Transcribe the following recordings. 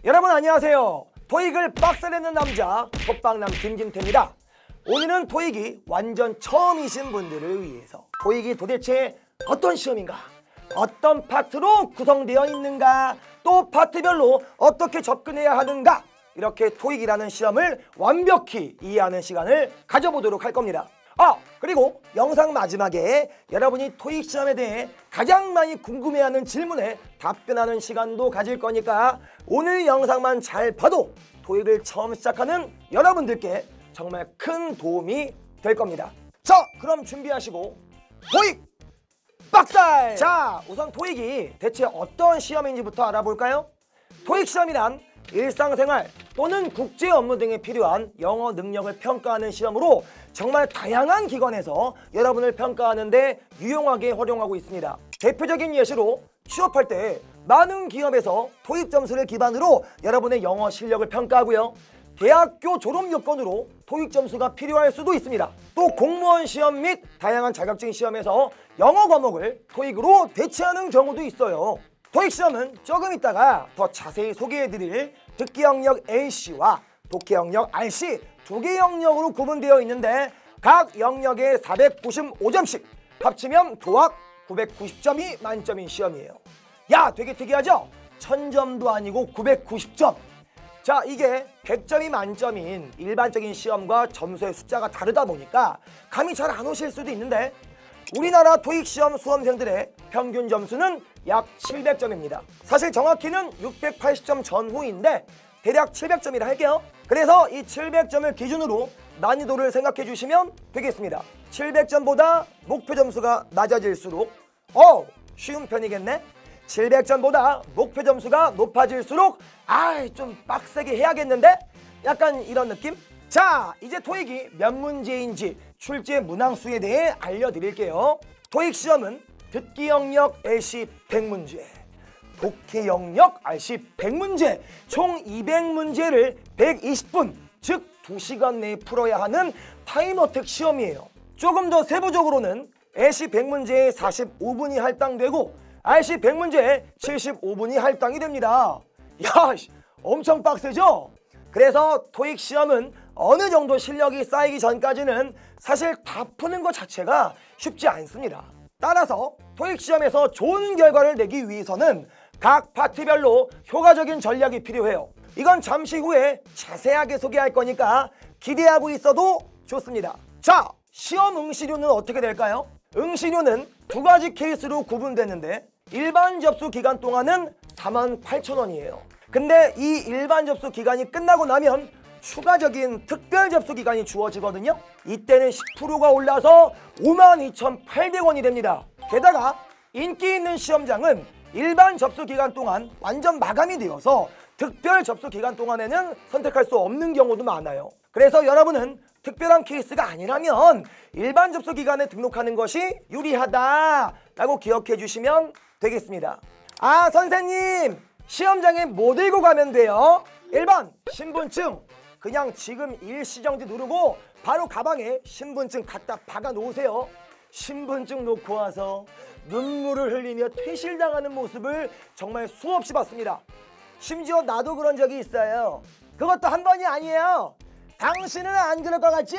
여러분 안녕하세요. 토익을 빡세내는 남자 톡방남 김진태입니다. 오늘은 토익이 완전 처음이신 분들을 위해서 토익이 도대체 어떤 시험인가, 어떤 파트로 구성되어 있는가, 또 파트별로 어떻게 접근해야 하는가, 이렇게 토익이라는 시험을 완벽히 이해하는 시간을 가져보도록 할 겁니다. 그리고 영상 마지막에 여러분이 토익 시험에 대해 가장 많이 궁금해하는 질문에 답변하는 시간도 가질 거니까 오늘 영상만 잘 봐도 토익을 처음 시작하는 여러분들께 정말 큰 도움이 될 겁니다. 자, 그럼 준비하시고 토익 빡살! 자, 우선 토익이 대체 어떤 시험인지부터 알아볼까요? 토익 시험이란 일상생활 또는 국제 업무 등에 필요한 영어 능력을 평가하는 시험으로 정말 다양한 기관에서 여러분을 평가하는데 유용하게 활용하고 있습니다. 대표적인 예시로 취업할 때 많은 기업에서 토익 점수를 기반으로 여러분의 영어 실력을 평가하고요. 대학교 졸업 요건으로 토익 점수가 필요할 수도 있습니다. 또 공무원 시험 및 다양한 자격증 시험에서 영어 과목을 토익으로 대체하는 경우도 있어요. 토익 시험은 조금 있다가 더 자세히 소개해드릴 듣기 영역 A씨와 독해 영역 R씨 두 개 영역으로 구분되어 있는데 각 영역에 495점씩 합치면 도합 990점이 만점인 시험이에요. 야, 되게 특이하죠? 1000점도 아니고 990점. 자, 이게 100점이 만점인 일반적인 시험과 점수의 숫자가 다르다 보니까 감이 잘 안 오실 수도 있는데 우리나라 토익 시험 수험생들의 평균 점수는 약 700점입니다. 사실 정확히는 680점 전후인데 대략 700점이라 할게요. 그래서 이 700점을 기준으로 난이도를 생각해 주시면 되겠습니다. 700점보다 목표 점수가 낮아질수록 쉬운 편이겠네? 700점보다 목표 점수가 높아질수록 좀 빡세게 해야겠는데? 약간 이런 느낌? 자, 이제 토익이 몇 문제인지 출제 문항수에 대해 알려드릴게요. 토익 시험은 듣기 영역 A씨 100문제, 독해 영역 R씨 100문제, 총 200문제를 120분, 즉 2시간 내에 풀어야 하는 타임어택 시험이에요. 조금 더 세부적으로는 A씨 100문제에 45분이 할당되고 R씨 100문제에 75분이 할당이 됩니다. 야, 엄청 빡세죠? 그래서 토익 시험은 어느 정도 실력이 쌓이기 전까지는 사실 다 푸는 것 자체가 쉽지 않습니다. 따라서 토익 시험에서 좋은 결과를 내기 위해서는 각 파트별로 효과적인 전략이 필요해요. 이건 잠시 후에 자세하게 소개할 거니까 기대하고 있어도 좋습니다. 자, 시험 응시료는 어떻게 될까요? 응시료는 두 가지 케이스로 구분되는데 일반 접수 기간 동안은 48,000원이에요. 근데 이 일반 접수 기간이 끝나고 나면 추가적인 특별 접수 기간이 주어지거든요. 이때는 10%가 올라서 52,800원이 됩니다. 게다가 인기 있는 시험장은 일반 접수 기간 동안 완전 마감이 되어서 특별 접수 기간 동안에는 선택할 수 없는 경우도 많아요. 그래서 여러분은 특별한 케이스가 아니라면 일반 접수 기간에 등록하는 것이 유리하다라고 기억해 주시면 되겠습니다. 선생님, 시험장에 뭐 들고 가면 돼요? 1번 신분증. 그냥 지금 일시정지 누르고 바로 가방에 신분증 갖다 박아 놓으세요. 신분증 놓고 와서 눈물을 흘리며 퇴실당하는 모습을 정말 수없이 봤습니다. 심지어 나도 그런 적이 있어요. 그것도 한 번이 아니에요. 당신은 안 그럴 것 같지?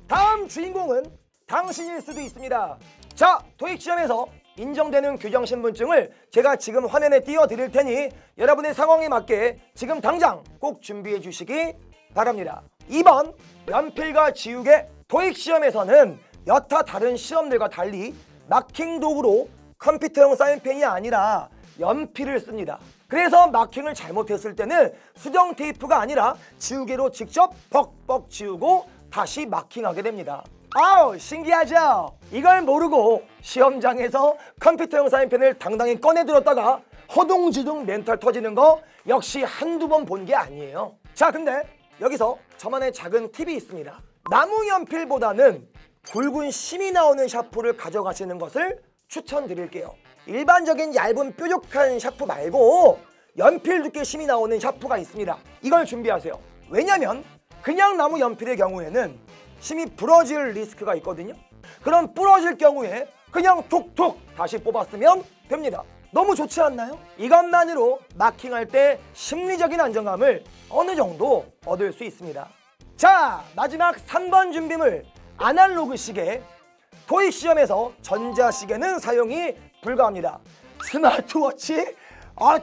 다음 주인공은 당신일 수도 있습니다. 자, 토익 시험에서 인정되는 규정 신분증을 제가 지금 화면에 띄워 드릴 테니 여러분의 상황에 맞게 지금 당장 꼭 준비해 주시기 바랍니다. 2번 연필과 지우개. 토익 시험에서는 여타 다른 시험들과 달리 마킹 도구로 컴퓨터용 사인펜이 아니라 연필을 씁니다. 그래서 마킹을 잘못했을 때는 수정 테이프가 아니라 지우개로 직접 벅벅 지우고 다시 마킹하게 됩니다. 신기하죠? 이걸 모르고 시험장에서 컴퓨터용 사인펜을 당당히 꺼내 들었다가 허둥지둥 멘탈 터지는 거 역시 한두 번 본 게 아니에요. 자, 근데 여기서 저만의 작은 팁이 있습니다. 나무 연필보다는 굵은 심이 나오는 샤프를 가져가시는 것을 추천드릴게요. 일반적인 얇은 뾰족한 샤프 말고 연필 두께 심이 나오는 샤프가 있습니다. 이걸 준비하세요. 왜냐면 그냥 나무 연필의 경우에는 심이 부러질 리스크가 있거든요. 그럼 부러질 경우에 그냥 톡톡 다시 뽑았으면 됩니다. 너무 좋지 않나요? 이것만으로 마킹할 때 심리적인 안정감을 어느 정도 얻을 수 있습니다. 자, 마지막 3번 준비물 아날로그 시계. 토익 시험에서 전자시계는 사용이 불가합니다. 스마트워치?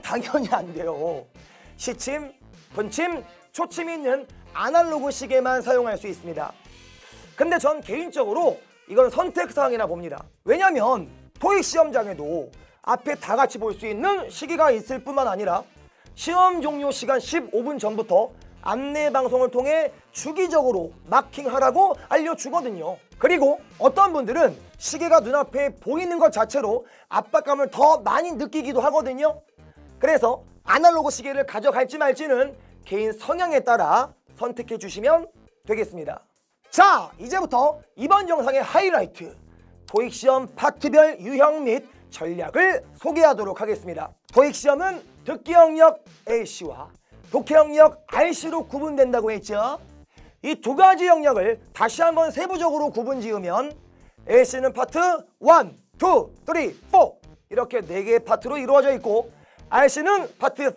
당연히 안 돼요. 시침, 분침, 초침이 있는 아날로그 시계만 사용할 수 있습니다. 근데 전 개인적으로 이건 선택사항이라 봅니다. 왜냐면 토익 시험장에도 앞에 다 같이 볼 수 있는 시계가 있을 뿐만 아니라 시험 종료 시간 15분 전부터 안내 방송을 통해 주기적으로 마킹하라고 알려주거든요. 그리고 어떤 분들은 시계가 눈앞에 보이는 것 자체로 압박감을 더 많이 느끼기도 하거든요. 그래서 아날로그 시계를 가져갈지 말지는 개인 성향에 따라 선택해 주시면 되겠습니다. 자, 이제부터 이번 영상의 하이라이트 토익 시험 파트별 유형 및 전략을 소개하도록 하겠습니다. 토익 시험은 듣기 영역 A씨와 독해 영역 R씨로 구분된다고 했죠. 이 두 가지 영역을 다시 한번 세부적으로 구분 지으면 A씨는 파트 1, 2, 3, 4 이렇게 4개의 파트로 이루어져 있고 R씨는 파트 5,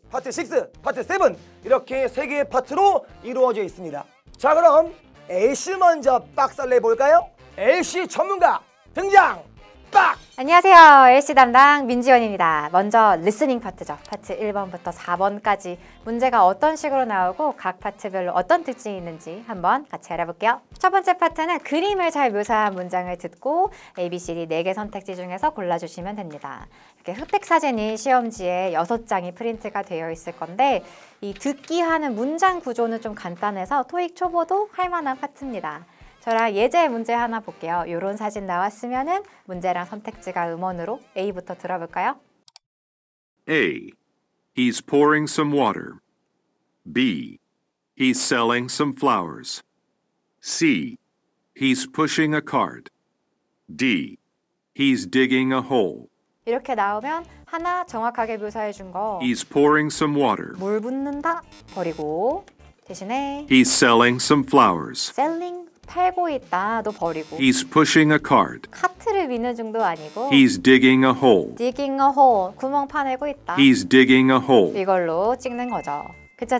파트 6, 파트 7 이렇게 3개의 파트로 이루어져 있습니다. 자, 그럼 A씨 먼저 빡살내 볼까요? A씨 전문가 등장! 빡! 안녕하세요. LC 담당 민지연입니다. 먼저 리스닝 파트죠. 파트 1번부터 4번까지 문제가 어떤 식으로 나오고 각 파트별로 어떤 특징이 있는지 한번 같이 알아볼게요. 첫 번째 파트는 그림을 잘 묘사한 문장을 듣고 ABCD 4개 선택지 중에서 골라주시면 됩니다. 이렇게 흑백 사진이 시험지에 6장이 프린트가 되어 있을 건데 이 듣기 하는 문장 구조는 좀 간단해서 토익 초보도 할 만한 파트입니다. 저랑 예제 문제 하나 볼게요. 이런 사진 나왔으면은 문제랑 선택지가 음원으로 A부터 들어볼까요? A. He's pouring some water. B. He's selling some flowers. C. He's pushing a cart. D. He's digging a hole. 이렇게 나오면 하나 정확하게 묘사해 준 거. He's pouring some water. 물 붓는다 버리고 대신에 He's selling some flowers. selling 팔고 있다도 버리고 He's pushing a cart. 카트를 미는 중도 아니고 He's digging a hole. digging a hole 구멍 파내고 있다. He's digging a hole. 이걸로 찍는 거죠. 그쵸?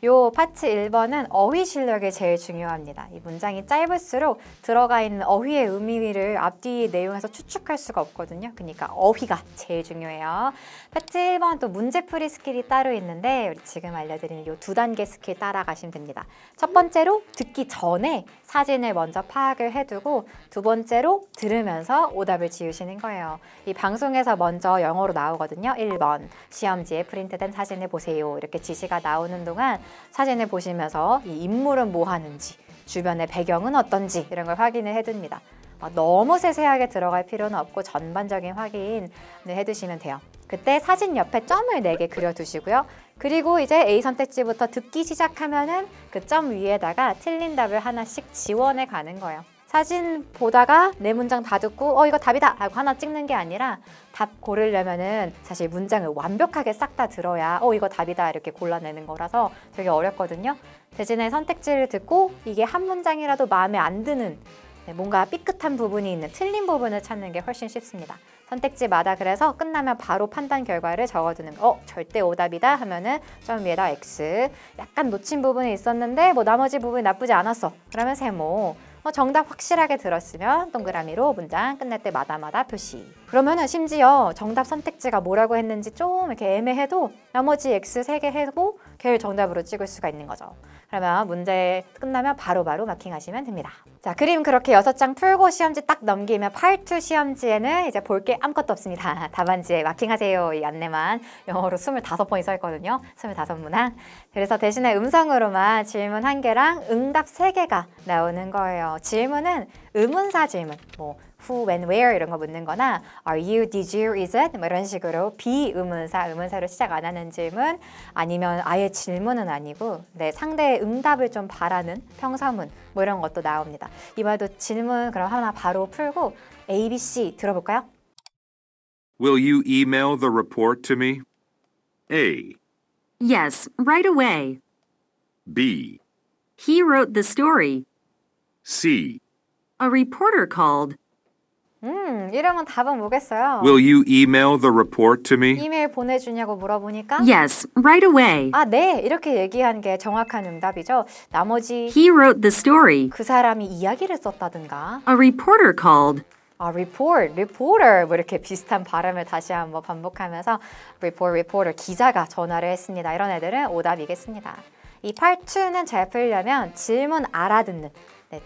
요 파트 1번은 어휘 실력이 제일 중요합니다. 이 문장이 짧을수록 들어가 있는 어휘의 의미를 앞뒤 내용에서 추측할 수가 없거든요. 그러니까 어휘가 제일 중요해요. 파트 1번 또 문제풀이 스킬이 따로 있는데 우리 지금 알려드리는 요 2단계 스킬 따라가시면 됩니다. 첫 번째로 듣기 전에 사진을 먼저 파악을 해두고 두 번째로 들으면서 오답을 지으시는 거예요. 이 방송에서 먼저 영어로 나오거든요. 1번 시험지에 프린트된 사진을 보세요. 이렇게 지시가 나오는 동안 사진을 보시면서 이 인물은 뭐 하는지 주변의 배경은 어떤지 이런 걸 확인을 해둡니다. 너무 세세하게 들어갈 필요는 없고 전반적인 확인을 해두시면 돼요. 그때 사진 옆에 점을 4개 그려두시고요. 그리고 이제 A 선택지부터 듣기 시작하면은 그 점 위에다가 틀린 답을 하나씩 지원해 가는 거예요. 사진 보다가 네 문장 다 듣고 이거 답이다 하고 하나 찍는 게 아니라 답 고르려면은 사실 문장을 완벽하게 싹 다 들어야 이거 답이다 이렇게 골라내는 거라서 되게 어렵거든요. 대신에 선택지를 듣고 이게 한 문장이라도 마음에 안 드는 뭔가 삐끗한 부분이 있는 틀린 부분을 찾는 게 훨씬 쉽습니다. 선택지마다 그래서 끝나면 바로 판단 결과를 적어두는 거. 절대 오답이다 하면은 점 위에다 X. 약간 놓친 부분이 있었는데 나머지 부분이 나쁘지 않았어. 그러면 세모. 정답 확실하게 들었으면 동그라미로 문장 끝날 때 마다마다 표시. 그러면은 심지어 정답 선택지가 뭐라고 했는지 좀 이렇게 애매해도 나머지 X 3개 해도 걔를 정답으로 찍을 수가 있는 거죠. 그러면 문제 끝나면 바로바로 마킹하시면 됩니다. 자, 그림 그렇게 6장 풀고 시험지 딱 넘기면 Part 2 시험지에는 이제 볼 게 아무것도 없습니다. 답안지에 마킹하세요. 이 안내만 영어로 25번이 써있거든요. 25문항. 그래서 대신에 음성으로만 질문 1개랑 응답 3개가 나오는 거예요. 질문은 의문사 질문, who, when, where 이런 거 묻는 거나 are you, did you, is it? 이런 식으로 비의문사, 의문사로 시작 안 하는 질문 아니면 아예 질문은 아니고 상대의 응답을 좀 바라는 평서문 이런 것도 나옵니다. 이번에도 질문 그럼 하나 바로 풀고 A, B, C 들어볼까요? Will you email the report to me? A. Yes, right away. B. He wrote the story. C. A reporter called. 이러면 답은 뭐겠어요? Will you email the report to me? 이메일 보내주냐고 물어보니까 Yes, right away. 아, 네. 이렇게 얘기하는 게 정확한 응답이죠. 나머지 He wrote the story. 그 사람이 이야기를 썼다든가 A reporter called. reporter 뭐 이렇게 비슷한 발음을 다시 한번 반복하면서 reporter 기자가 전화를 했습니다. 이런 애들은 오답이겠습니다. 이 part 2는 잘 풀려면 질문 알아듣는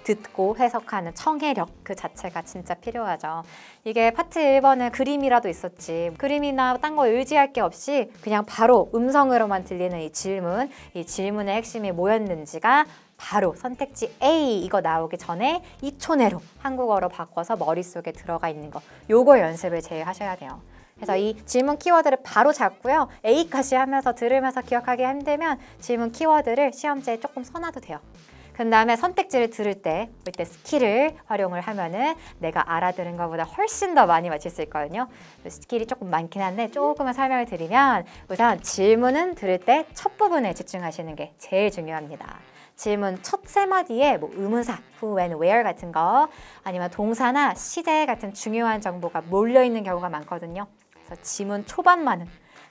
듣고 해석하는 청해력 그 자체가 진짜 필요하죠. 이게 파트 1번은 그림이라도 있었지 그림이나 딴 거 의지할 게 없이 그냥 바로 음성으로만 들리는 이 질문의 핵심이 뭐였는지가 바로 선택지 A 이거 나오기 전에 2초 내로 한국어로 바꿔서 머릿속에 들어가 있는 거 요거 연습을 제일 하셔야 돼요. 그래서 이 질문 키워드를 바로 잡고요. A까지 하면서 들으면서 기억하기 힘들면 질문 키워드를 시험지에 조금 써놔도 돼요. 그 다음에 선택지를 들을 때 이때 스킬을 활용을 하면은 내가 알아들은 것보다 훨씬 더 많이 맞출 수 있거든요. 스킬이 조금 많긴 한데 조금만 설명을 드리면 우선 질문은 들을 때 첫 부분에 집중하시는 게 제일 중요합니다. 질문 첫 세 마디에 뭐 의문사, who and where 같은 거 아니면 동사나 시제 같은 중요한 정보가 몰려있는 경우가 많거든요. 그래서 지문 초반만은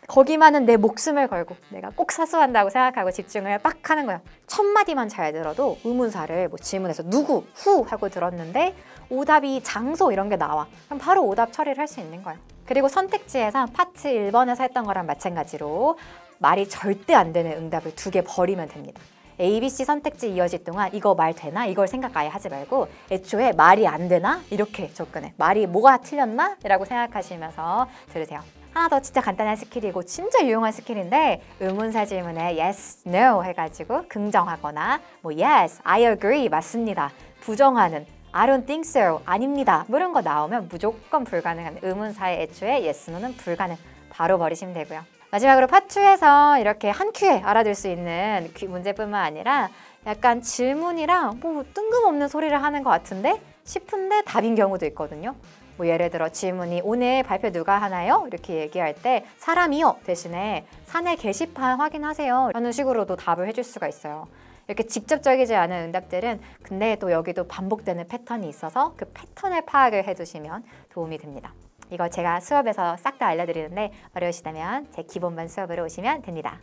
거기만은 내 목숨을 걸고 내가 꼭 사수한다고 생각하고 집중을 빡 하는 거예요. 첫 마디만 잘 들어도 의문사를 뭐 질문에서 누구, who 하고 들었는데 오답이 장소 이런 게 나와. 그럼 바로 오답 처리를 할 수 있는 거예요. 그리고 선택지에서 파트 1번에서 했던 거랑 마찬가지로 말이 절대 안 되는 응답을 2개 버리면 됩니다. A, B, C 선택지 이어질 동안 이거 말 되나? 이걸 생각 아예 하지 말고 애초에 말이 안 되나? 이렇게 접근해. 말이 뭐가 틀렸나? 라고 생각하시면서 들으세요. 하나 더 진짜 간단한 스킬이고 진짜 유용한 스킬인데 의문사 질문에 yes, no 해가지고 긍정하거나 뭐 yes, I agree 맞습니다. 부정하는 I don't think so 아닙니다. 뭐 이런 거 나오면 무조건 불가능한 의문사의 애초에 yes, no는 불가능. 바로 버리시면 되고요. 마지막으로 파트 2에서 이렇게 한 큐에 알아들 수 있는 문제뿐만 아니라 약간 질문이랑 뭐 뜬금없는 소리를 하는 것 같은데 싶은데 답인 경우도 있거든요. 뭐 예를 들어 질문이 오늘 발표 누가 하나요? 이렇게 얘기할 때 사람이요 대신에 사내 게시판 확인하세요 라는 식으로도 답을 해줄 수가 있어요. 이렇게 직접적이지 않은 응답들은 근데 또 여기도 반복되는 패턴이 있어서 그 패턴을 파악을 해두시면 도움이 됩니다. 이거 제가 수업에서 싹 다 알려드리는데 어려우시다면 제 기본반 수업으로 오시면 됩니다.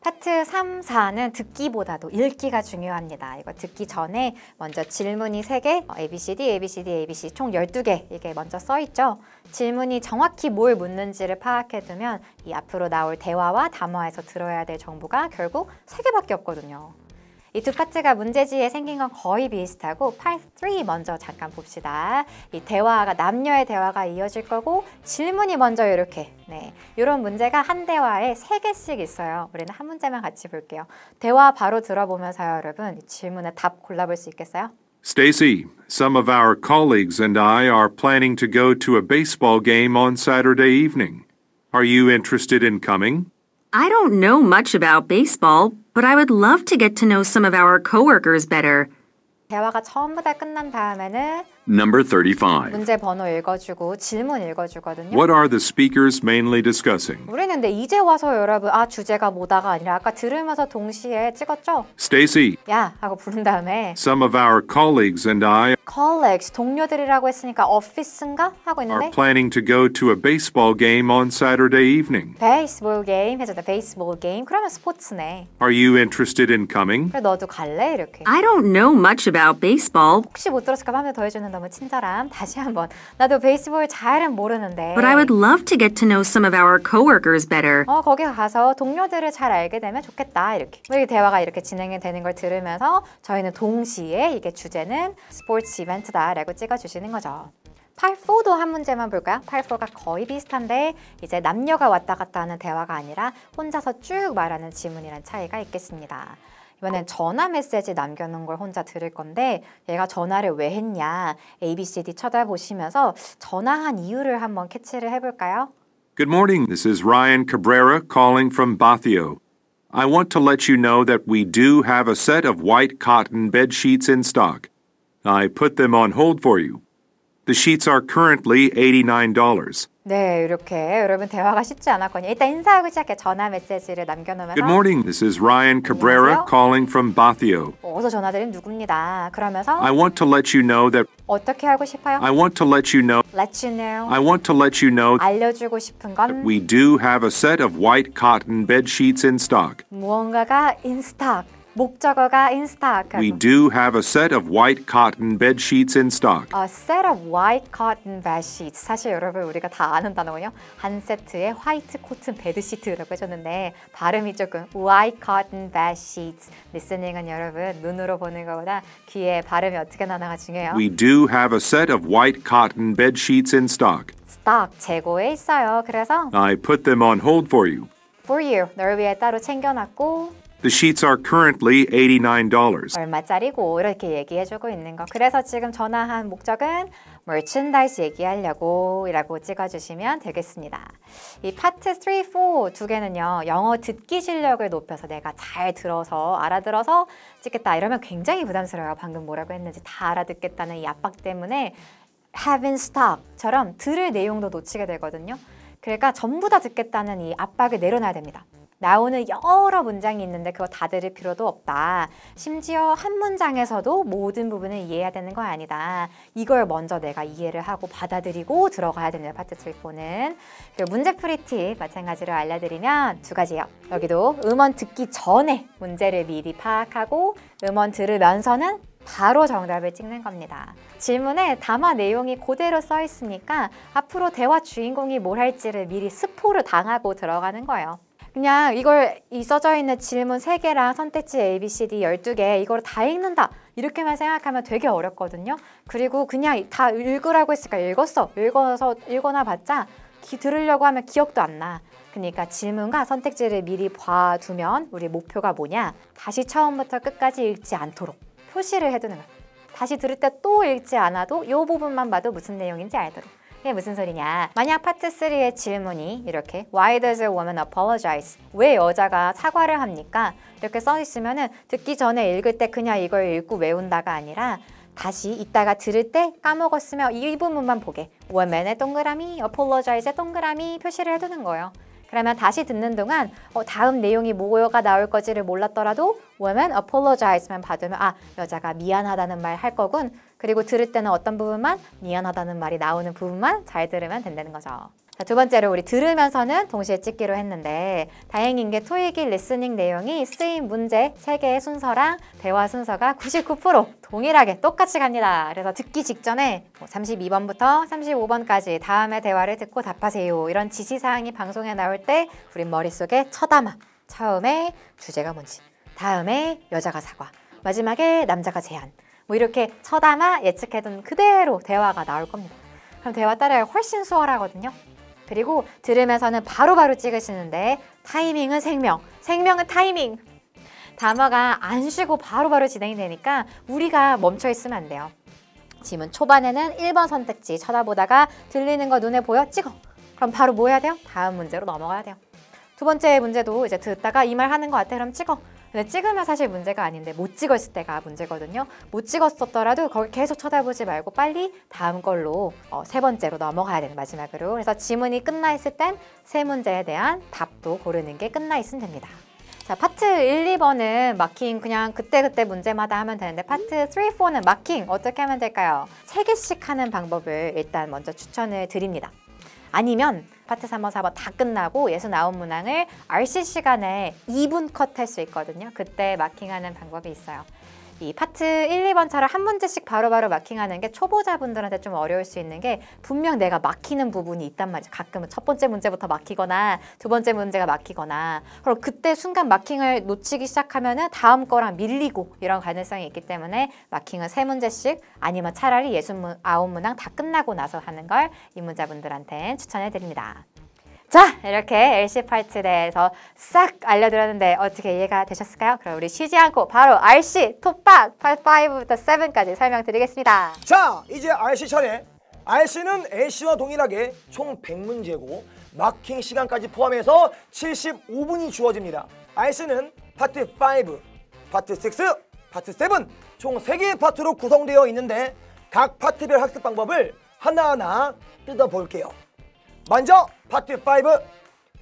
파트 3, 4는 듣기보다도 읽기가 중요합니다. 이거 듣기 전에 먼저 질문이 3개, ABCD, ABCD, ABC 총 12개 이게 먼저 써있죠. 질문이 정확히 뭘 묻는지를 파악해두면 이 앞으로 나올 대화와 담화에서 들어야 될 정보가 결국 3개밖에 없거든요. 이 두 파트가 문제지에 생긴 건 거의 비슷하고 Part 3 먼저 잠깐 봅시다. 이 대화가 남녀의 대화가 이어질 거고 질문이 먼저 이렇게 이런 문제가 한 대화에 3개씩 있어요. 우리는 한 문제만 같이 볼게요. 대화 바로 들어보면서요, 여러분. 이 질문에 답 골라볼 수 있겠어요? Stacy, some of our colleagues and I are planning to go to a baseball game on Saturday evening. Are you interested in coming? I don't know much about baseball, but I would love to get to know some of our coworkers better. 대화가 전부 다 끝난 다음에는 Number 35. 문제 번호 읽어주고 질문 읽어주거든요. What are the speakers mainly discussing? 우리는 근데 이제 와서 여러분 주제가 뭐다가 아니라 아까 들으면서 동시에 찍었죠? Stacy, 야 하고 부른 다음에 some of our colleagues and I colleagues 동료들이라고 했으니까 office인가? 하고 are 있는데 planning to go to a baseball game on Saturday evening. baseball game 해줬다. baseball game 그러면 스포츠네. Are you interested in coming? 그래 너도 갈래? 이렇게. I don't know much about baseball, 혹시 못 들었을까 봐 한 번 더 해주는 너무 친절함. 다시 한번. 나도 베이스볼 잘은 모르는데. but I would love to get to know some of our coworkers better. 거기 가서 동료들을 잘 알게 되면 좋겠다. 이렇게. 이 대화가 이렇게 진행이 되는 걸 들으면서 저희는 동시에 이게 주제는 스포츠 이벤트다라고 찍어주시는 거죠. Part 4도 한 문제만 볼까요? Part 4가 거의 비슷한데 이제 남녀가 왔다 갔다 하는 대화가 아니라 혼자서 쭉 말하는 지문이란 차이가 있겠습니다. 이번엔 전화 메시지 남겨놓은 걸 혼자 들을 건데 얘가 전화를 왜 했냐 ABCD 쳐다보시면서 전화한 이유를 한번 캐치를 해볼까요? Good morning. This is Ryan Cabrera calling from Bathio. I want to let you know that we do have a set of white cotton bed sheets in stock. I put them on hold for you. The sheets are currently $89. 네, 이렇게 여러분 대화가 쉽지 않았거든요. 일단 인사하고 시작해 전화 메시지를 남겨놓으면서 Good morning. This is Ryan Cabrera 안녕하세요. calling from Bathio. 어서 전화드린 누구입니다. 그러면서 I want to let you know that 어떻게 하고 싶어요? I want to let you know Let you know. I want to let you know 알려주고 싶은 건 we do have a set of white cotton bed sheets in stock. 무언가가 in stock. 목적어가 in stock. We do have a set of white cotton bed sheets in stock. A set of white cotton bed sheets. 사실 여러분 우리가 다 아는 단어군요. 한 세트의 화이트 코튼 베드 시트라고 해줬는데 발음이 조금 white cotton bed sheets. 리스닝은 여러분 눈으로 보는 것보다 귀에 발음이 어떻게 나나가 중요해요. We do have a set of white cotton bed sheets in stock. stock 재고에 있어요. 그래서 I put them on hold for you. for you 널 위해 따로 챙겨놨고 The sheets are currently $89. 얼마짜리고 이렇게 얘기해주고 있는 거. 그래서 지금 전화한 목적은 merchandise 얘기하려고 이라고 찍어주시면 되겠습니다. 이 파트 3, 4 두 개는요. 영어 듣기 실력을 높여서 내가 잘 들어서 알아들어서 찍겠다 이러면 굉장히 부담스러워요. 방금 뭐라고 했는지 다 알아듣겠다는 이 압박 때문에 have in stock처럼 들을 내용도 놓치게 되거든요. 그러니까 전부 다 듣겠다는 이 압박을 내려놔야 됩니다. 나오는 여러 문장이 있는데 그거 다 들을 필요도 없다. 심지어 한 문장에서도 모든 부분을 이해해야 되는 거 아니다. 이걸 먼저 내가 이해를 하고 받아들이고 들어가야 됩니다. 파트 3, 4는. 그리고 문제풀이 팁 마찬가지로 알려드리면 두 가지요. 여기도 음원 듣기 전에 문제를 미리 파악하고 음원 들으면서는 바로 정답을 찍는 겁니다. 질문에 담화 내용이 그대로 써 있으니까 앞으로 대화 주인공이 뭘 할지를 미리 스포를 당하고 들어가는 거예요. 그냥 이걸 이 써져 있는 질문 3개랑 선택지 A, B, C, D 12개 이걸 다 읽는다 이렇게만 생각하면 되게 어렵거든요. 그리고 그냥 다 읽으라고 했으니까 읽어서 읽어나 봤자 들으려고 하면 기억도 안 나. 그러니까 질문과 선택지를 미리 봐두면 우리 목표가 뭐냐? 다시 처음부터 끝까지 읽지 않도록 표시를 해두는 거예요. 다시 들을 때 또 읽지 않아도 이 부분만 봐도 무슨 내용인지 알도록. 이게 무슨 소리냐? 만약 파트 3의 질문이 이렇게 Why does a woman apologize? 왜 여자가 사과를 합니까? 이렇게 써 있으면은 듣기 전에 읽을 때 그냥 이걸 읽고 외운다가 아니라 다시 이따가 들을 때 까먹었으면 이 부분만 보게 woman의 동그라미, apologize의 동그라미 표시를 해두는 거예요. 그러면 다시 듣는 동안 다음 내용이 뭐가 나올 거지를 몰랐더라도 woman apologize만 받으면 아 여자가 미안하다는 말 할 거군. 그리고 들을 때는 어떤 부분만 미안하다는 말이 나오는 부분만 잘 들으면 된다는 거죠. 자, 두 번째로 우리 들으면서는 동시에 찍기로 했는데 다행인 게 토익이 리스닝 내용이 쓰인 문제 3개의 순서랑 대화 순서가 99% 동일하게 똑같이 갑니다. 그래서 듣기 직전에 32번부터 35번까지 다음에 대화를 듣고 답하세요. 이런 지시사항이 방송에 나올 때 우리 머릿속에 쳐담아. 처음에 주제가 뭔지, 다음에 여자가 사과, 마지막에 남자가 제안. 뭐 이렇게 쳐담아 예측해둔 그대로 대화가 나올 겁니다. 그럼 대화 따라하기 훨씬 수월하거든요. 그리고 들으면서는 바로바로 찍으시는데 타이밍은 생명, 생명은 타이밍. 단어가 안 쉬고 바로바로 진행이 되니까 우리가 멈춰 있으면 안 돼요. 질문 초반에는 1번 선택지 쳐다보다가 들리는 거 눈에 보여? 찍어. 그럼 바로 뭐 해야 돼요? 다음 문제로 넘어가야 돼요. 두 번째 문제도 이제 듣다가 이 말 하는 거 같아. 그럼 찍어. 근데 찍으면 사실 문제가 아닌데 못 찍었을 때가 문제거든요. 못 찍었었더라도 거기 계속 쳐다보지 말고 빨리 다음 걸로 3번째로 넘어가야 되는 마지막으로. 그래서 지문이 끝나 있을 땐 3문제에 대한 답도 고르는 게 끝나 있으면 됩니다. 자, 파트 1, 2번은 마킹 그냥 그때그때 문제마다 하면 되는데 파트 3, 4는 마킹 어떻게 하면 될까요? 3개씩 하는 방법을 일단 먼저 추천을 드립니다. 아니면 파트 3번, 4번 다 끝나고 예수 나온 문항을 RC 시간에 2분 컷 할 수 있거든요. 그때 마킹하는 방법이 있어요. 이 파트 1, 2번처럼 한 문제씩 바로바로 마킹하는 게 초보자분들한테 좀 어려울 수 있는 게 분명 내가 막히는 부분이 있단 말이죠. 가끔은 첫 번째 문제부터 막히거나 두 번째 문제가 막히거나 그럼 그때 순간 마킹을 놓치기 시작하면 다음 거랑 밀리고 이런 가능성이 있기 때문에 마킹은 3문제씩 아니면 차라리 69문항 다 끝나고 나서 하는 걸 입문자분들한테 추천해 드립니다. 자, 이렇게 LC 파트에 대해서 싹 알려드렸는데 어떻게 이해가 되셨을까요? 그럼 우리 쉬지 않고 바로 RC 톱박 파트 5부터 7까지 설명드리겠습니다. 자, 이제 RC 차례. RC는 LC와 동일하게 총 100문제고 마킹 시간까지 포함해서 75분이 주어집니다. RC는 파트 5, 파트 6, 파트 7 총 3개의 파트로 구성되어 있는데 각 파트별 학습 방법을 하나하나 뜯어볼게요. 먼저 파트 5.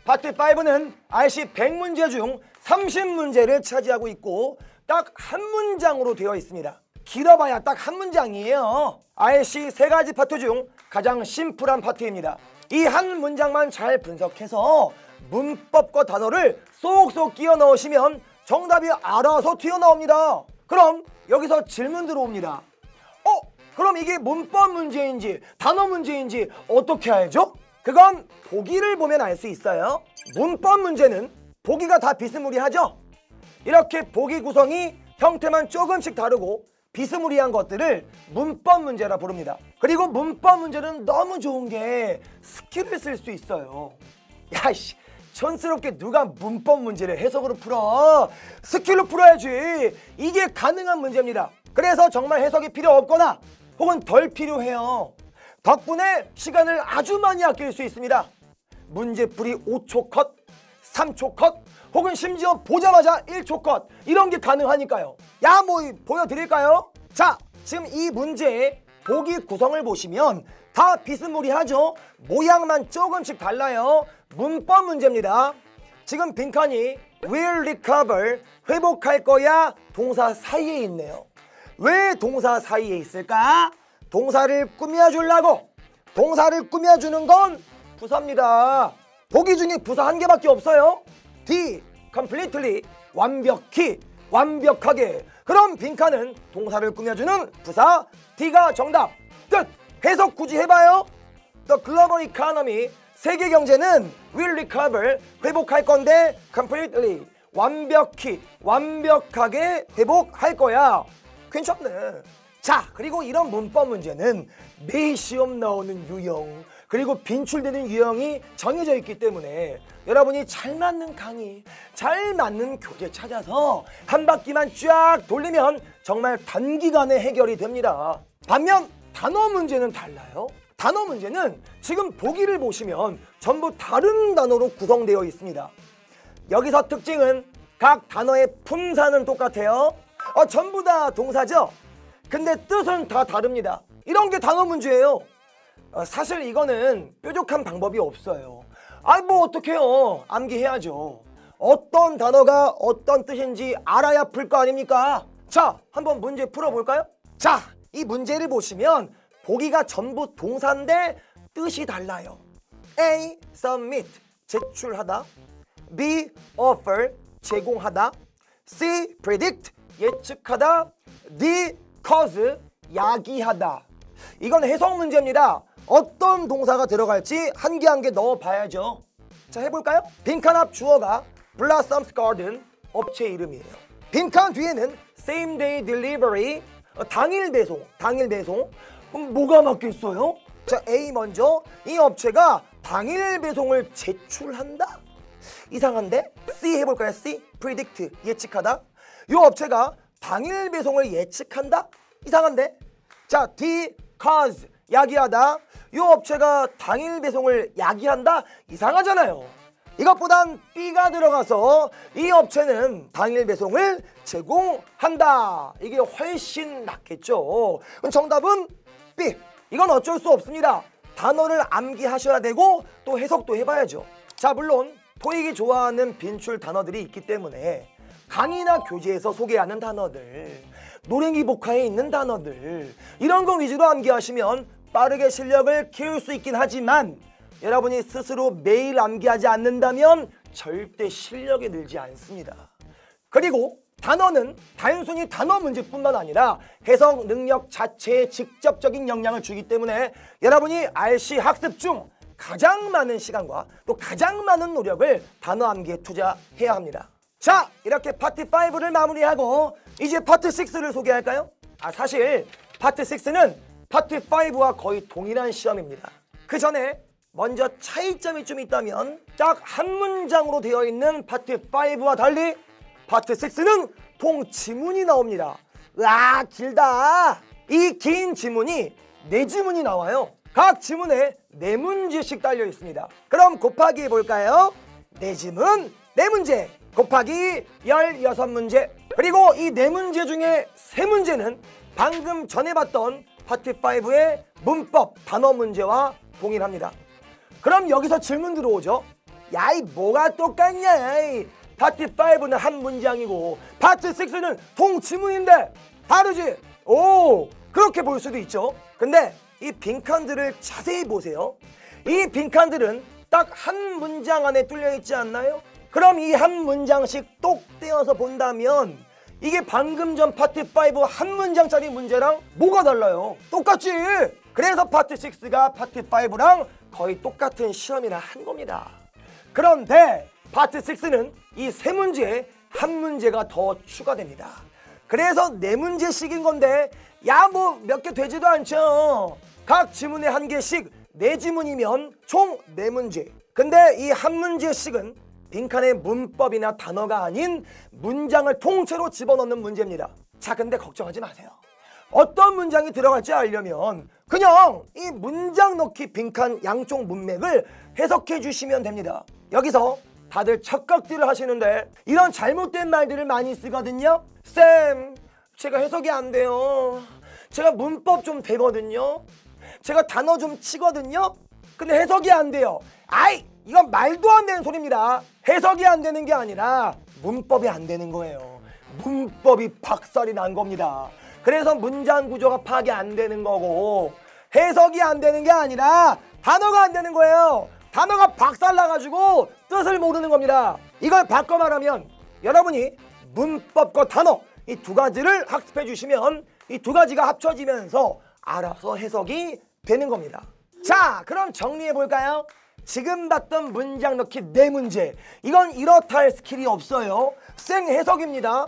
파트 5는 RC 100문제 중 30문제를 차지하고 있고 딱 한 문장으로 되어 있습니다. 길어봐야 딱 한 문장이에요. RC 3가지 파트 중 가장 심플한 파트입니다. 이 한 문장만 잘 분석해서 문법과 단어를 쏙쏙 끼워 넣으시면 정답이 알아서 튀어나옵니다. 그럼 여기서 질문 들어옵니다. 그럼 이게 문법 문제인지 단어 문제인지 어떻게 알죠? 그건 보기를 보면 알 수 있어요. 문법 문제는 보기가 다 비스무리하죠? 이렇게 보기 구성이 형태만 조금씩 다르고 비스무리한 것들을 문법 문제라 부릅니다. 그리고 문법 문제는 너무 좋은 게 스킬을 쓸 수 있어요. 야이씨, 촌스럽게 누가 문법 문제를 해석으로 풀어? 스킬로 풀어야지. 이게 가능한 문제입니다. 그래서 정말 해석이 필요 없거나 혹은 덜 필요해요. 덕분에 시간을 아주 많이 아낄 수 있습니다. 문제풀이 5초 컷, 3초 컷, 혹은 심지어 보자마자 1초 컷, 이런 게 가능하니까요. 뭐 보여드릴까요? 자, 지금 이 문제의 보기 구성을 보시면 다 비스무리하죠? 모양만 조금씩 달라요. 문법 문제입니다. 지금 빈칸이 will recover, 회복할 거야 동사 사이에 있네요. 왜 동사 사이에 있을까? 동사를 꾸며주려고. 동사를 꾸며주는 건 부사입니다. 보기 중에 부사 한 개밖에 없어요. D, completely, 완벽히, 완벽하게. 그럼 빈칸은 동사를 꾸며주는 부사 D가 정답. 끝! 해석 굳이 해봐요. The global economy, 세계 경제는 will recover, 회복할 건데 completely, 완벽히, 완벽하게 회복할 거야. 괜찮네. 자, 그리고 이런 문법 문제는 매 시험 나오는 유형, 그리고 빈출되는 유형이 정해져 있기 때문에 여러분이 잘 맞는 강의, 잘 맞는 교재 찾아서 한 바퀴만 쫙 돌리면 정말 단기간에 해결이 됩니다. 반면 단어 문제는 달라요. 단어 문제는 지금 보기를 보시면 전부 다른 단어로 구성되어 있습니다. 여기서 특징은 각 단어의 품사는 똑같아요. 전부 다 동사죠? 근데 뜻은 다 다릅니다. 이런 게 단어 문제예요. 사실 이거는 뾰족한 방법이 없어요. 뭐 어떡해요. 암기해야죠. 어떤 단어가 어떤 뜻인지 알아야 풀 거 아닙니까? 자, 한번 문제 풀어볼까요? 자, 이 문제를 보시면 보기가 전부 동사인데 뜻이 달라요. A. submit, 제출하다. B. offer, 제공하다. C. predict, 예측하다. D. cause, 야기하다. 이건 해석 문제입니다. 어떤 동사가 들어갈지 한 개 한 개 넣어봐야죠. 자, 해볼까요? 빈칸 앞 주어가 Blossom's Garden, 업체 이름이에요. 빈칸 뒤에는 Same Day Delivery, 당일 배송, 당일 배송. 그럼 뭐가 맞겠어요? 자, A 먼저. 이 업체가 당일 배송을 제출한다? 이상한데? C 해볼까요? C, predict, 예측하다. 이 업체가 당일 배송을 예측한다? 이상한데? 자, D, cause, 야기하다. 이 업체가 당일 배송을 야기한다? 이상하잖아요. 이것보단 B가 들어가서 이 업체는 당일 배송을 제공한다. 이게 훨씬 낫겠죠. 그럼 정답은 B. 이건 어쩔 수 없습니다. 단어를 암기하셔야 되고 또 해석도 해봐야죠. 자, 물론 토익이 좋아하는 빈출 단어들이 있기 때문에 강의나 교재에서 소개하는 단어들, 노랭이 복화에 있는 단어들, 이런 거 위주로 암기하시면 빠르게 실력을 키울 수 있긴 하지만 여러분이 스스로 매일 암기하지 않는다면 절대 실력이 늘지 않습니다. 그리고 단어는 단순히 단어 문제뿐만 아니라 해석 능력 자체에 직접적인 영향을 주기 때문에 여러분이 RC 학습 중 가장 많은 시간과 또 가장 많은 노력을 단어 암기에 투자해야 합니다. 자, 이렇게 파트 5를 마무리하고 이제 파트 6를 소개할까요? 사실 파트 6는 파트 5와 거의 동일한 시험입니다. 그 전에 먼저 차이점이 좀 있다면 딱 한 문장으로 되어 있는 파트 5와 달리 파트 6는 통 지문이 나옵니다. 으아, 길다. 이 긴 지문이 4지문이 나와요. 각 지문에 4문제씩 달려 있습니다. 그럼 곱하기 해볼까요? 4지문 4문제 곱하기 16문제. 그리고 이 4문제 중에 3문제는 방금 전에 봤던 파트 5의 문법 단어 문제와 동일합니다. 그럼 여기서 질문 들어오죠. 야, 이 뭐가 똑같냐? 파트 5는 한 문장이고 파트 6는 동지문인데 다르지? 오, 그렇게 볼 수도 있죠. 근데 이 빈칸들을 자세히 보세요. 이 빈칸들은 딱 한 문장 안에 뚫려 있지 않나요? 그럼 이 한 문장씩 똑 떼어서 본다면 이게 방금 전 파트 5 한 문장짜리 문제랑 뭐가 달라요? 똑같지? 그래서 파트 6가 파트 5랑 거의 똑같은 시험이라 한 겁니다. 그런데 파트 6는 이 세 문제에 한 문제가 더 추가됩니다. 그래서 네 문제씩인 건데 야, 뭐 몇 개 되지도 않죠. 각 지문에 한 개씩 네 지문이면 총 네 문제. 근데 이 한 문제씩은 빈칸에 문법이나 단어가 아닌 문장을 통째로 집어넣는 문제입니다. 자, 근데 걱정하지 마세요. 어떤 문장이 들어갈지 알려면 그냥 이 문장 넣기 빈칸 양쪽 문맥을 해석해 주시면 됩니다. 여기서 다들 착각들을 하시는데 이런 잘못된 말들을 많이 쓰거든요. 쌤, 제가 해석이 안 돼요. 제가 문법 좀 되거든요. 제가 단어 좀 치거든요. 근데 해석이 안 돼요. 아이, 이건 말도 안 되는 소리입니다. 해석이 안 되는 게 아니라 문법이 안 되는 거예요. 문법이 박살이 난 겁니다. 그래서 문장 구조가 파악이 안 되는 거고 해석이 안 되는 게 아니라 단어가 안 되는 거예요. 단어가 박살 나가지고 뜻을 모르는 겁니다. 이걸 바꿔 말하면 여러분이 문법과 단어 이 두 가지를 학습해 주시면 이 두 가지가 합쳐지면서 알아서 해석이 되는 겁니다. 자, 그럼 정리해 볼까요? 지금 봤던 문장 넣기 네 문제, 이건 이렇다 할 스킬이 없어요. 생 해석입니다.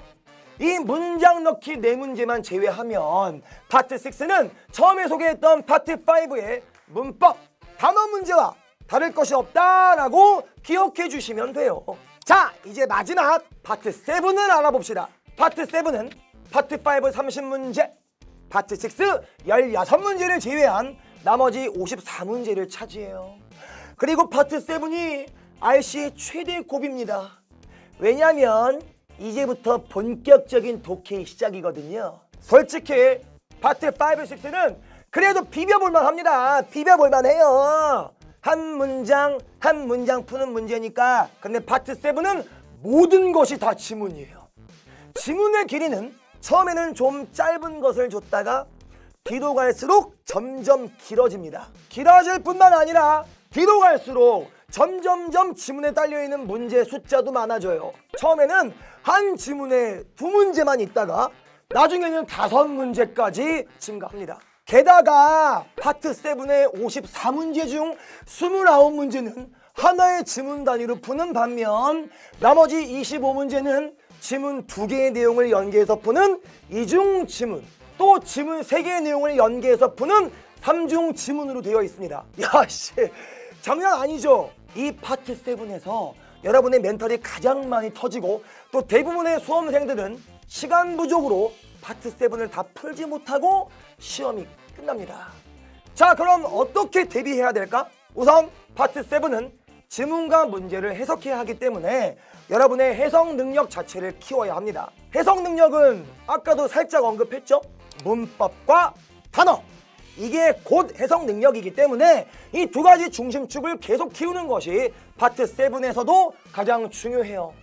이 문장 넣기 네 문제만 제외하면 파트 6는 처음에 소개했던 파트 5의 문법, 단어 문제와 다를 것이 없다라고 기억해 주시면 돼요. 자, 이제 마지막 파트 7을 알아봅시다. 파트 7은 파트 5 30문제, 파트 6 16문제를 제외한 나머지 54문제를 차지해요. 그리고 파트 7이 RC의 최대 고비입니다. 왜냐하면 이제부터 본격적인 독해의 시작이거든요. 솔직히 파트 5, 6는 그래도 비벼볼만 합니다. 비벼볼만 해요. 한 문장 푸는 문제니까. 근데 파트 7은 모든 것이 다 지문이에요. 지문의 길이는 처음에는 좀 짧은 것을 줬다가 뒤로 갈수록 점점 길어집니다. 길어질 뿐만 아니라 뒤로 갈수록 점점점 지문에 딸려있는 문제 숫자도 많아져요. 처음에는 한 지문에 2문제만 있다가 나중에는 5문제까지 증가합니다. 게다가 파트 7의 54문제 중 29문제는 하나의 지문 단위로 푸는 반면 나머지 25문제는 지문 2개의 내용을 연계해서 푸는 이중 지문, 또 지문 3개의 내용을 연계해서 푸는 3중 지문으로 되어 있습니다. 야씨, 장난 아니죠? 이 파트 7에서 여러분의 멘탈이 가장 많이 터지고 또 대부분의 수험생들은 시간 부족으로 파트 7을 다 풀지 못하고 시험이 끝납니다. 자, 그럼 어떻게 대비해야 될까? 우선 파트 7은 지문과 문제를 해석해야 하기 때문에 여러분의 해석 능력 자체를 키워야 합니다. 해석 능력은 아까도 살짝 언급했죠? 문법과 단어, 이게 곧 해석 능력이기 때문에 이 두 가지 중심축을 계속 키우는 것이 파트 7에서도 가장 중요해요.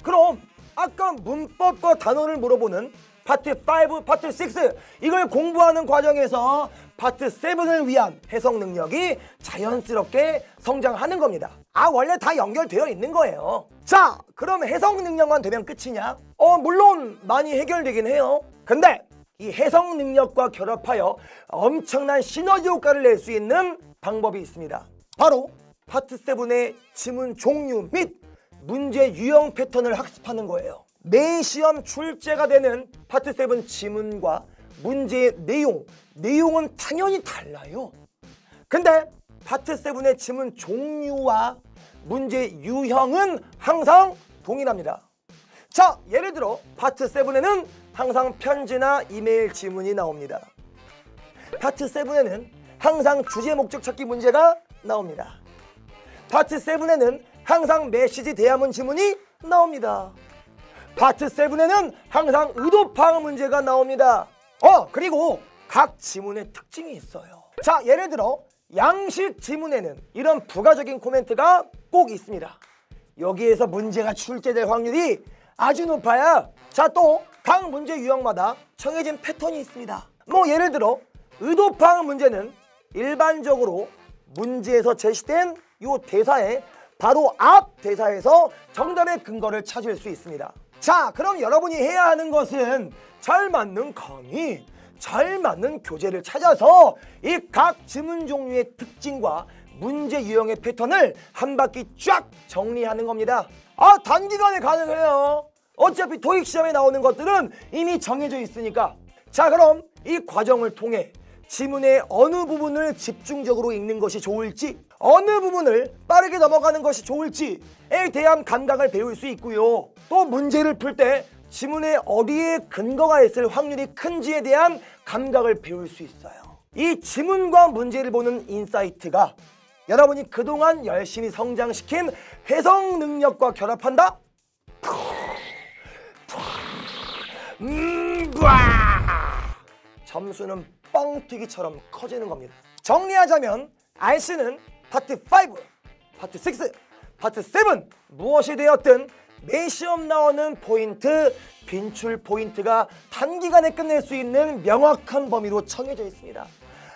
그럼 아까 문법과 단어를 물어보는 파트 5, 파트 6 이걸 공부하는 과정에서 파트 7을 위한 해석 능력이 자연스럽게 성장하는 겁니다. 원래 다 연결되어 있는 거예요. 자, 그럼 해석 능력만 되면 끝이냐? 물론 많이 해결되긴 해요. 근데 이 해석 능력과 결합하여 엄청난 시너지 효과를 낼 수 있는 방법이 있습니다. 바로 파트 7의 지문 종류 및 문제 유형 패턴을 학습하는 거예요. 매 시험 출제가 되는 파트 7 지문과 문제의 내용은 당연히 달라요. 근데 파트 7의 지문 종류와 문제 유형은 항상 동일합니다. 자, 예를 들어 파트 7에는 항상 편지나 이메일 지문이 나옵니다. 파트 7에는 항상 주제 목적 찾기 문제가 나옵니다. 파트 7에는 항상 메시지 대화문 지문이 나옵니다. 파트 7에는 항상 의도 파악 문제가 나옵니다. 그리고 각 지문의 특징이 있어요. 자, 예를 들어 양식 지문에는 이런 부가적인 코멘트가 꼭 있습니다. 여기에서 문제가 출제될 확률이 아주 높아요. 자, 또 각 문제 유형마다 정해진 패턴이 있습니다. 뭐 예를 들어 의도파악 문제는 일반적으로 문제에서 제시된 요 대사의 바로 앞 대사에서 정답의 근거를 찾을 수 있습니다. 자, 그럼 여러분이 해야 하는 것은 잘 맞는 강의, 잘 맞는 교재를 찾아서 이 각 지문 종류의 특징과 문제 유형의 패턴을 한 바퀴 쫙 정리하는 겁니다. 단기간에 가능해요. 어차피 토익 시험에 나오는 것들은 이미 정해져 있으니까. 자, 그럼 이 과정을 통해 지문의 어느 부분을 집중적으로 읽는 것이 좋을지, 어느 부분을 빠르게 넘어가는 것이 좋을지에 대한 감각을 배울 수 있고요. 또 문제를 풀 때 지문에 어디에 근거가 있을 확률이 큰지에 대한 감각을 배울 수 있어요. 이 지문과 문제를 보는 인사이트가 여러분이 그동안 열심히 성장시킨 해석 능력과 결합한다? 점수는 뻥튀기처럼 커지는 겁니다. 정리하자면 알씨는 파트 5, 파트 6, 파트 7 무엇이 되었든 매 시험 나오는 포인트, 빈출 포인트가 단기간에 끝낼 수 있는 명확한 범위로 정해져 있습니다.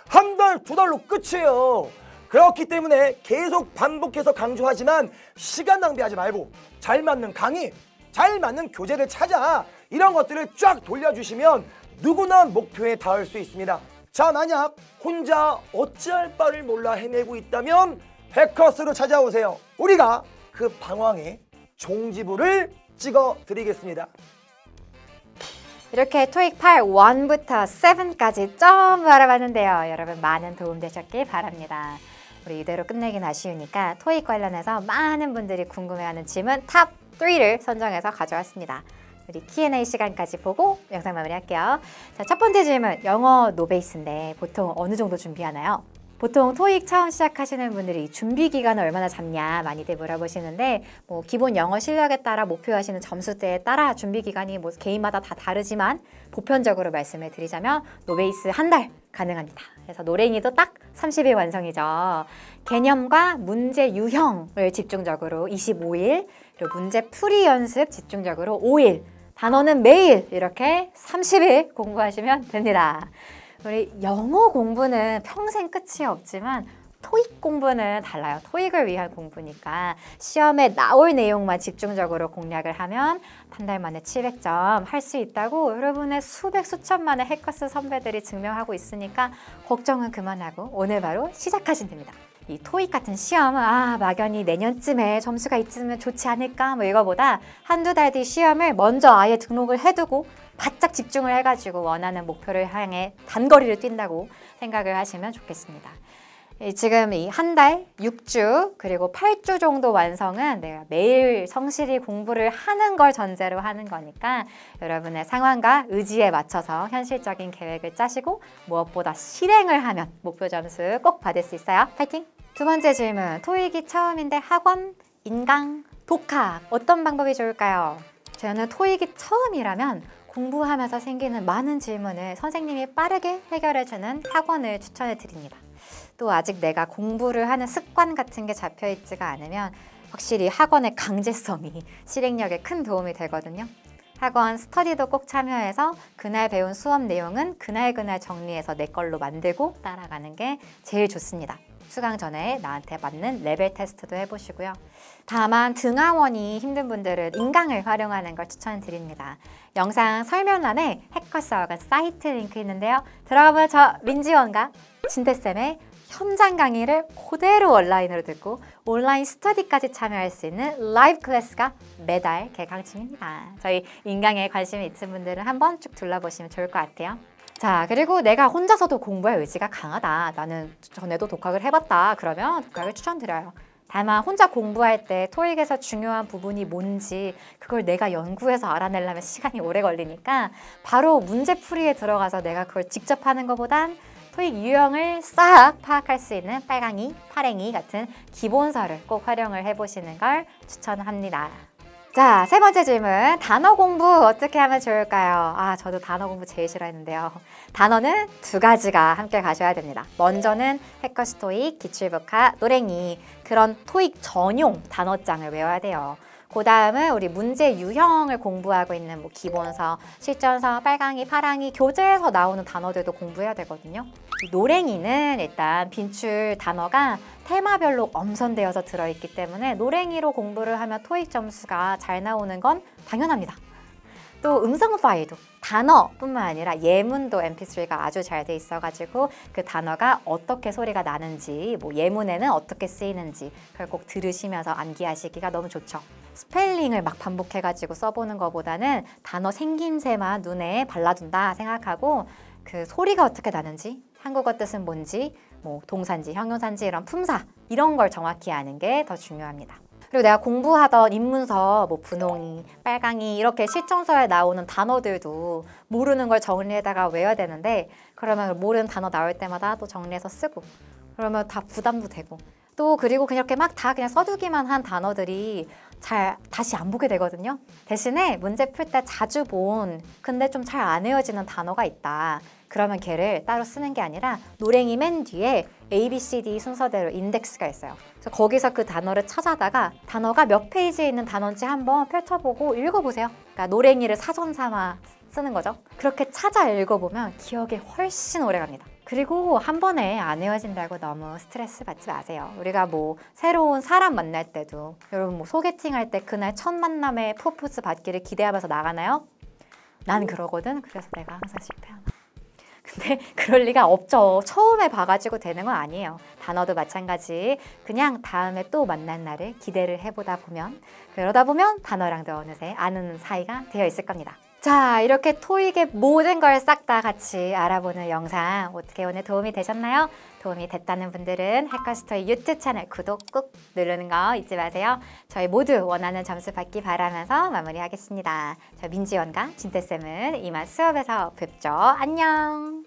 한 달, 두 달로 끝이에요. 그렇기 때문에 계속 반복해서 강조하지만 시간 낭비하지 말고 잘 맞는 강의, 잘 맞는 교재를 찾아 이런 것들을 쫙 돌려주시면 누구나 목표에 닿을 수 있습니다. 자, 만약 혼자 어찌할 바를 몰라 헤매고 있다면 해커스로 찾아오세요. 우리가 그 방황에 종지부를 찍어 드리겠습니다. 이렇게 토익 8 1부터 7까지 좀 알아봤는데요. 여러분 많은 도움 되셨길 바랍니다. 우리 이대로 끝내긴 아쉬우니까 토익 관련해서 많은 분들이 궁금해하는 질문 탑 3를 선정해서 가져왔습니다. 우리 Q&A 시간까지 보고 영상 마무리할게요. 자, 첫 번째 질문, 영어 노베이스인데 보통 어느 정도 준비하나요? 보통 토익 처음 시작하시는 분들이 준비 기간을 얼마나 잡냐 많이들 물어보시는데 뭐 기본 영어 실력에 따라 목표하시는 점수대에 따라 준비 기간이 뭐 개인마다 다 다르지만 보편적으로 말씀을 드리자면 노베이스 한 달 가능합니다. 그래서 노랭이도 딱 30일 완성이죠. 개념과 문제 유형을 집중적으로 25일, 그리고 문제 풀이 연습 집중적으로 5일, 단어는 매일 이렇게 30일 공부하시면 됩니다. 우리 영어 공부는 평생 끝이 없지만 토익 공부는 달라요. 토익을 위한 공부니까 시험에 나올 내용만 집중적으로 공략을 하면 한 달 만에 700점 할 수 있다고 여러분의 수백 수천만의 해커스 선배들이 증명하고 있으니까 걱정은 그만하고 오늘 바로 시작하시면 됩니다. 이 토익 같은 시험은 막연히 내년쯤에 점수가 있으면 좋지 않을까 뭐 이거보다 한두 달 뒤 시험을 먼저 아예 등록을 해두고 바짝 집중을 해가지고 원하는 목표를 향해 단거리를 뛴다고 생각을 하시면 좋겠습니다. 지금 이 한 달, 6주, 그리고 8주 정도 완성은 내가 매일 성실히 공부를 하는 걸 전제로 하는 거니까 여러분의 상황과 의지에 맞춰서 현실적인 계획을 짜시고 무엇보다 실행을 하면 목표 점수 꼭 받을 수 있어요. 파이팅! 두 번째 질문, 토익이 처음인데 학원, 인강, 독학 어떤 방법이 좋을까요? 저는 토익이 처음이라면 공부하면서 생기는 많은 질문을 선생님이 빠르게 해결해주는 학원을 추천해 드립니다. 또 아직 내가 공부를 하는 습관 같은 게 잡혀있지가 않으면 확실히 학원의 강제성이 실행력에 큰 도움이 되거든요. 학원 스터디도 꼭 참여해서 그날 배운 수업 내용은 그날 정리해서 내 걸로 만들고 따라가는 게 제일 좋습니다. 수강 전에 나한테 맞는 레벨 테스트도 해보시고요. 다만 등하원이 힘든 분들은 인강을 활용하는 걸 추천드립니다. 영상 설명란에 해커스학원 사이트 링크 있는데요. 들어가면 저 민지원과 진태쌤의 현장 강의를 그대로 온라인으로 듣고 온라인 스터디까지 참여할 수 있는 라이브 클래스가 매달 개강 중입니다. 저희 인강에 관심이 있는 분들은 한번 쭉 둘러보시면 좋을 것 같아요. 자, 그리고 내가 혼자서도 공부할 의지가 강하다. 나는 전에도 독학을 해봤다. 그러면 독학을 추천드려요. 다만 혼자 공부할 때 토익에서 중요한 부분이 뭔지 그걸 내가 연구해서 알아내려면 시간이 오래 걸리니까 바로 문제풀이에 들어가서 내가 그걸 직접 하는 것보단 토익 유형을 싹 파악할 수 있는 빨강이, 파랭이 같은 기본서를 꼭 활용을 해보시는 걸 추천합니다. 자, 세 번째 질문. 단어 공부 어떻게 하면 좋을까요? 아, 저도 단어 공부 제일 싫어했는데요. 단어는 두 가지가 함께 가셔야 됩니다. 먼저는 해커스 토익, 기출북화, 노랭이 그런 토익 전용 단어장을 외워야 돼요. 그 다음은 우리 문제 유형을 공부하고 있는 뭐 기본서, 실전서, 빨강이, 파랑이, 교재에서 나오는 단어들도 공부해야 되거든요. 노랭이는 일단 빈출 단어가 테마별로 엄선되어서 들어있기 때문에 노랭이로 공부를 하면 토익 점수가 잘 나오는 건 당연합니다. 또 음성 파일도 단어뿐만 아니라 예문도 mp3가 아주 잘 돼 있어가지고 그 단어가 어떻게 소리가 나는지 뭐 예문에는 어떻게 쓰이는지 그걸 꼭 들으시면서 암기하시기가 너무 좋죠. 스펠링을 막 반복해가지고 써보는 것보다는 단어 생김새만 눈에 발라둔다 생각하고 그 소리가 어떻게 나는지 한국어 뜻은 뭔지 뭐 동사인지 형용사인지 이런 품사 이런 걸 정확히 아는 게 더 중요합니다. 그리고 내가 공부하던 인문서, 뭐 분홍이, 빨강이 이렇게 실전서에 나오는 단어들도 모르는 걸 정리해다가 외워야 되는데 그러면 모르는 단어 나올 때마다 또 정리해서 쓰고 그러면 다 부담도 되고 또 그리고 그냥 이렇게 막 다 그냥 써두기만 한 단어들이 잘 다시 안 보게 되거든요. 대신에 문제 풀 때 자주 본 근데 좀 잘 안 외워지는 단어가 있다. 그러면 걔를 따로 쓰는 게 아니라 노랭이 맨 뒤에 A, B, C, D 순서대로 인덱스가 있어요. 그래서 거기서 그 단어를 찾아다가 단어가 몇 페이지에 있는 단어인지 한번 펼쳐보고 읽어보세요. 그러니까 노랭이를 사전 삼아 쓰는 거죠. 그렇게 찾아 읽어보면 기억에 훨씬 오래 갑니다. 그리고 한 번에 안 외워진다고 너무 스트레스 받지 마세요. 우리가 뭐 새로운 사람 만날 때도 여러분 뭐 소개팅 할 때 그날 첫 만남에 프로포즈 받기를 기대하면서 나가나요? 난 그러거든. 그래서 내가 항상 실패하나. 근데 그럴 리가 없죠. 처음에 봐가지고 되는 건 아니에요. 단어도 마찬가지. 그냥 다음에 또 만난 날을 기대를 해보다 보면 그러다 보면 단어랑도 어느새 아는 사이가 되어 있을 겁니다. 자, 이렇게 토익의 모든 걸 싹 다 같이 알아보는 영상 어떻게 오늘 도움이 되셨나요? 도움이 됐다는 분들은 해커스 토익 유튜브 채널 구독 꾹 누르는 거 잊지 마세요. 저희 모두 원하는 점수 받기 바라면서 마무리하겠습니다. 저 민지원과 진태쌤은 이만 수업에서 뵙죠. 안녕!